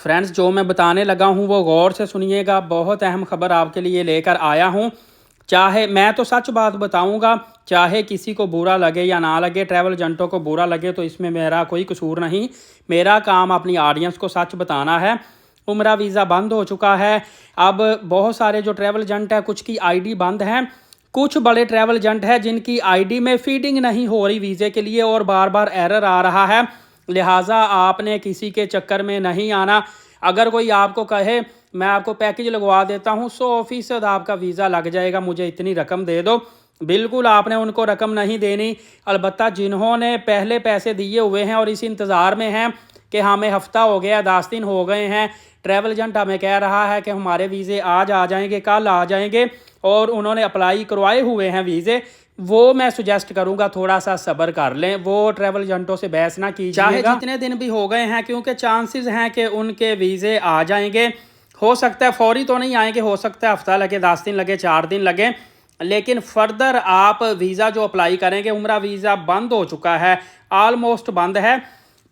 Friends, जो मैं बताने लगा हूँ वो गौर से सुनिएगा। बहुत अहम खबर आपके लिए लेकर आया हूँ। चाहे मैं तो सच बात बताऊँगा, चाहे किसी को बुरा लगे या ना लगे, ट्रैवल एजेंटों को बुरा लगे तो इसमें मेरा कोई कसूर नहीं। मेरा काम अपनी ऑडियंस को सच बताना है। उम्रा वीज़ा बंद हो चुका है। अब बहुत सारे जो ट्रैवल एजेंट है, कुछ की आईडी बंद है। कुछ बड़े ट्रैवल एजेंट है जिनकी आईडी में फीडिंग नहीं हो रही वीज़े के लिए और बार बार एरर आ रहा है। लिहाजा आपने किसी के चक्कर में नहीं आना। अगर कोई आपको कहे मैं आपको पैकेज लगवा देता हूँ, 100% आपका वीज़ा लग जाएगा, मुझे इतनी रकम दे दो, बिल्कुल आपने उनको रकम नहीं देनी। अलबत्ता जिन्होंने पहले पैसे दिए हुए हैं और इस इंतज़ार में हैं कि हमें हफ़्ता हो गया, 10 दिन हो गए हैं, ट्रैवल एजेंट हमें कह रहा है कि हमारे वीज़े आज आ जाएंगे, कल आ जाएंगे, और उन्होंने अप्लाई करवाए हुए हैं वीज़े, वो मैं सुजेस्ट करूंगा थोड़ा सा सब्र कर लें। वो ट्रैवल एजेंटों से बहस ना कीजिएगा, चाहे जितने दिन भी हो गए हैं, क्योंकि चांसेस हैं कि उनके वीज़े आ जाएंगे। हो सकता है फौरी तो नहीं आएंगे, हो सकता है हफ्ता लगे, 10 दिन लगे, 4 दिन लगे, लेकिन फर्दर आप वीज़ा जो अप्लाई करेंगे, उम्रा वीज़ा बंद हो चुका है, ऑलमोस्ट बंद है।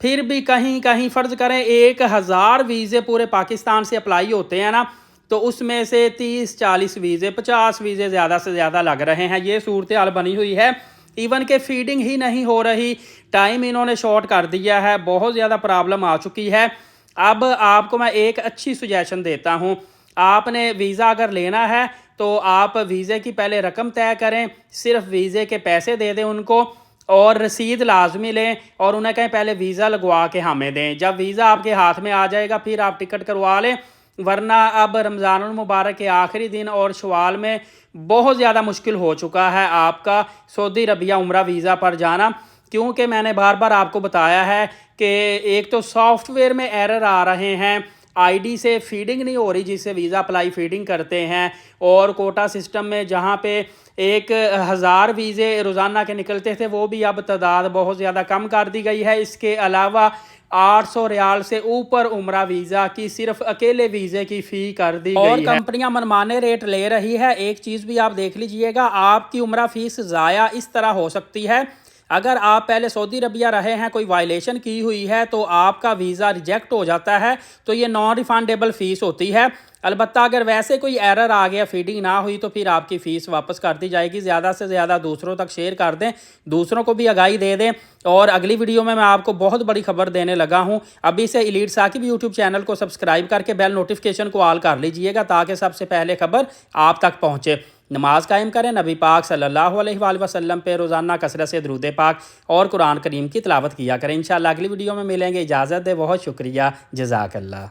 फिर भी कहीं कहीं फ़र्ज़ करें 1000 वीज़े पूरे पाकिस्तान से अप्लाई होते हैं ना, तो उसमें से 30-40 वीज़े, 50 वीज़े ज़्यादा से ज़्यादा लग रहे हैं। ये सूरत हाल बनी हुई है। इवन के फीडिंग ही नहीं हो रही, टाइम इन्होंने शॉर्ट कर दिया है, बहुत ज़्यादा प्रॉब्लम आ चुकी है। अब आपको मैं एक अच्छी सुजेशन देता हूँ। आपने वीज़ा अगर लेना है तो आप वीज़े की पहले रकम तय करें, सिर्फ वीज़े के पैसे दे दें उनको, और रसीद लाजमी लें, और उन्हें कहें पहले वीज़ा लगवा के हमें दें। जब वीज़ा आपके हाथ में आ जाएगा फिर आप टिकट करवा लें, वरना अब रमज़ानुल मुबारक के आखिरी दिन और शवाल में बहुत ज़्यादा मुश्किल हो चुका है आपका सऊदी अरबिया उम्रा वीज़ा पर जाना। क्योंकि मैंने बार बार आपको बताया है कि एक तो सॉफ्टवेयर में एरर आ रहे हैं, आईडी से फीडिंग नहीं हो रही जिससे वीज़ा अप्लाई फीडिंग करते हैं, और कोटा सिस्टम में जहां पे 1000 वीज़े रोज़ाना के निकलते थे वो भी अब तादाद बहुत ज़्यादा कम कर दी गई है। इसके अलावा 800 रियाल से ऊपर उम्रा वीज़ा की सिर्फ अकेले वीज़े की फ़ी कर दी गई है, और कंपनियां मनमाने रेट ले रही है। एक चीज़ भी आप देख लीजिएगा, आपकी उम्रा फ़ीस ज़ाया इस तरह हो सकती है, अगर आप पहले सऊदी अरबिया रहे हैं, कोई वायलेशन की हुई है तो आपका वीज़ा रिजेक्ट हो जाता है, तो ये नॉन रिफंडेबल फ़ीस होती है। अलबत्ता अगर वैसे कोई एरर आ गया, फीडिंग ना हुई, तो फिर आपकी फ़ीस वापस कर दी जाएगी। ज़्यादा से ज़्यादा दूसरों तक शेयर कर दें, दूसरों को भी आगाही दे दें। और अगली वीडियो में मैं आपको बहुत बड़ी खबर देने लगा हूँ। अभी से एलीट साकिब यूट्यूब चैनल को सब्सक्राइब करके बेल नोटिफिकेशन को ऑल कर लीजिएगा, ताकि सबसे पहले खबर आप तक पहुँचे। नमाज कायम करें, नबी पाक सल्लल्लाहु अलैहि वसल्लम पे रोज़ाना कसरत से दुरूद पाक और कुरान करीम की तिलावत किया करें। इंशाअल्लाह अगली वीडियो में मिलेंगे। इजाज़त दे, बहुत शुक्रिया, जज़ाकल्लाह।